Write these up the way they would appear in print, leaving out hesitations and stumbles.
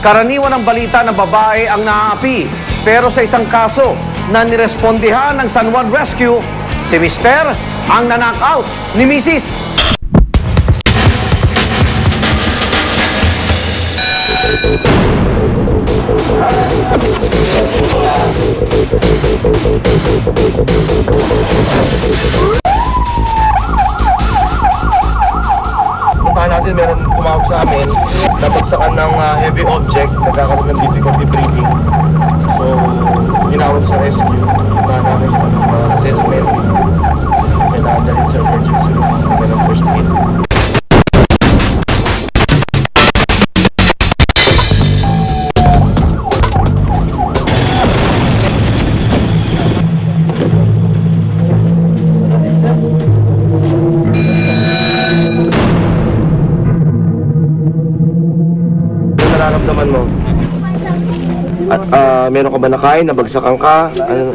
Karaniwan ang balita na babae ang naaapi. Pero sa isang kaso na nirespondihan ng San Juan Rescue, si Mister ang na-knockout ni Mrs. Puntahan natin, meron tumawag sa amin, nabagsakan ng heavy object, nagkakaroon ng difficulty breathing. So, tinawag sa rescue, puntahan namin yung assessment. Kailangan dyan sa emergency room, ng first aid. Nararamdaman mo? At meron ka ba nakain, nabagsakan ka? Ano?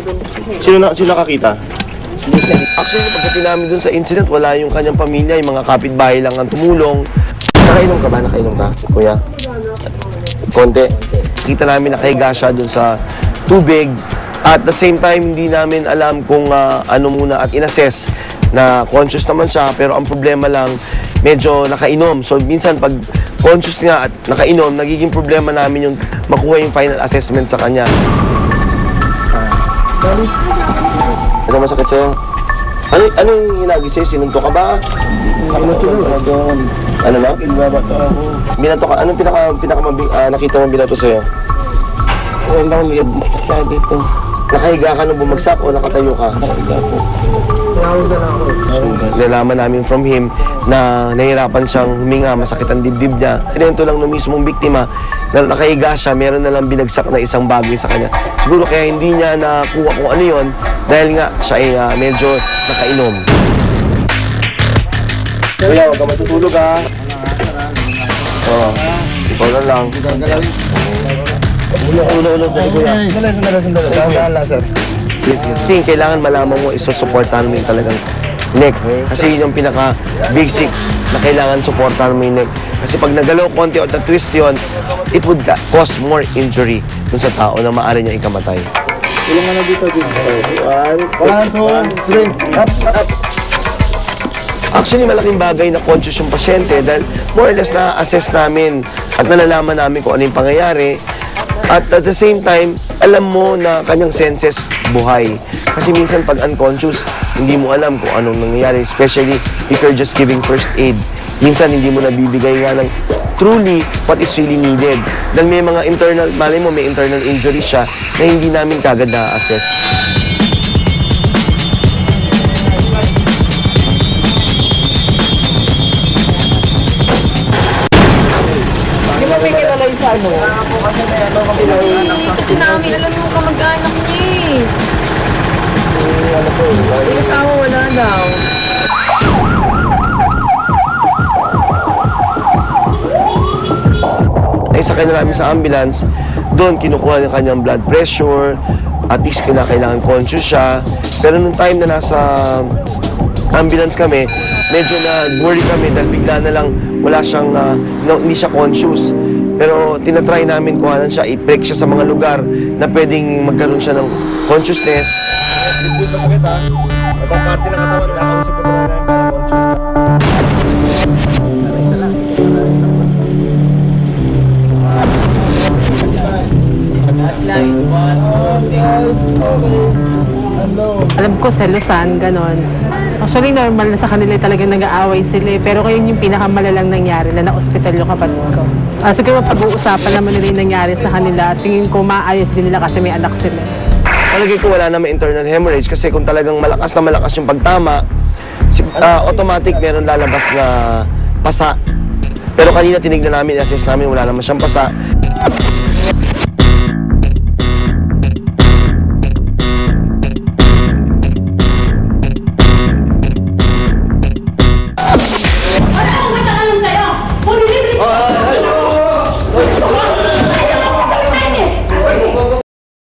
Sino nakakita? Actually, pagdating namin dun sa incident, wala yung kanyang pamilya, yung mga kapitbahay lang ang tumulong. Nakainom ka ba? Nakainom ka, kuya? Konti. Kita namin nakahiga siya dun sa tubig. At the same time, hindi namin alam kung ano muna at inassess na conscious naman siya, pero ang problema lang, medyo nakainom. So, minsan pag conscious nga at nakainom, nagiging problema namin yung makuha yung final assessment sa kanya. Ito masakit sa'yo? Ano yung hinagi sa'yo? Sinunto ka ba? Ano na? Binato ka? Anong nakita mo binato sa'yo? Wala akong bumagsak siya dito. Nakahiga ka nung bumagsak o nakatayo ka? Nakahiga po. So, nalaman namin from him na nahirapan siyang huminga, masakit ang dibdib niya. Ito lang ng mismong biktima na nakahiga siya, meron na lang binagsak na isang bagay sa kanya. Siguro kaya hindi niya nakuha kung ano yun dahil nga siya ay medyo nakainom. Kuya, huwag ka matutulog ha. Oo, ikaw na lang. Ulo, dali kuya. Sandali. Dahan lang, sir. Sige. Kailangan malaman mo, isusuportahan mo yung talagang neck. Kasi yun yung pinaka-basic na kailangan supportahan mo yung neck. Kasi pag nagalaw konti o na-twist yun, it would cause more injury dun sa tao na maaari niya ikamatay. Ilang ano dito? 1, 2, 3. Up. Actually, malaking bagay na conscious yung pasyente dahil more or less na-assess namin at nalalaman namin kung ano yung pangyayari. At the same time, alam mo na kanyang senses buhay. Kasi minsan pag unconscious, hindi mo alam kung anong nangyayari. Especially if you're just giving first aid. Minsan hindi mo nabibigay nga ng truly what is really needed. Dahil may mga internal, malay mo may internal injury siya na hindi namin kagad na-assess. May kinalay sa ano? Kasi namin alam mo kamag-anak niya eh. Yung asawa wala daw. Ay sakay na namin sa ambulance, doon kinukuha ng kanyang blood pressure, at least kailangan conscious siya. Pero nung time na nasa ambulance kami, medyo na-worry kami dahil bigla na lang wala siyang, hindi siya conscious. Pero tinatry namin kuhanan siya, i-break siya sa mga lugar na pwedeng magkaroon siya ng consciousness. Hindi masakit ha? Ibang parte ng katawan, nakausap ko talaga namin para conscious. Alam ko selosan, ganon. Actually, normal na sa kanila talagang nag-aaway sila eh. Pero kayo yung pinakamalalang nangyari na na-hospital yung kapatid ko. Siguro pag-uusapan naman nila yung nangyari sa kanila. Tingin ko maayos din nila kasi may anak sila. Palagay ko wala naman internal hemorrhage kasi kung talagang malakas yung pagtama, automatic meron lalabas na pasa. Pero kanina tinignan namin, assess namin, wala naman siyang pasa.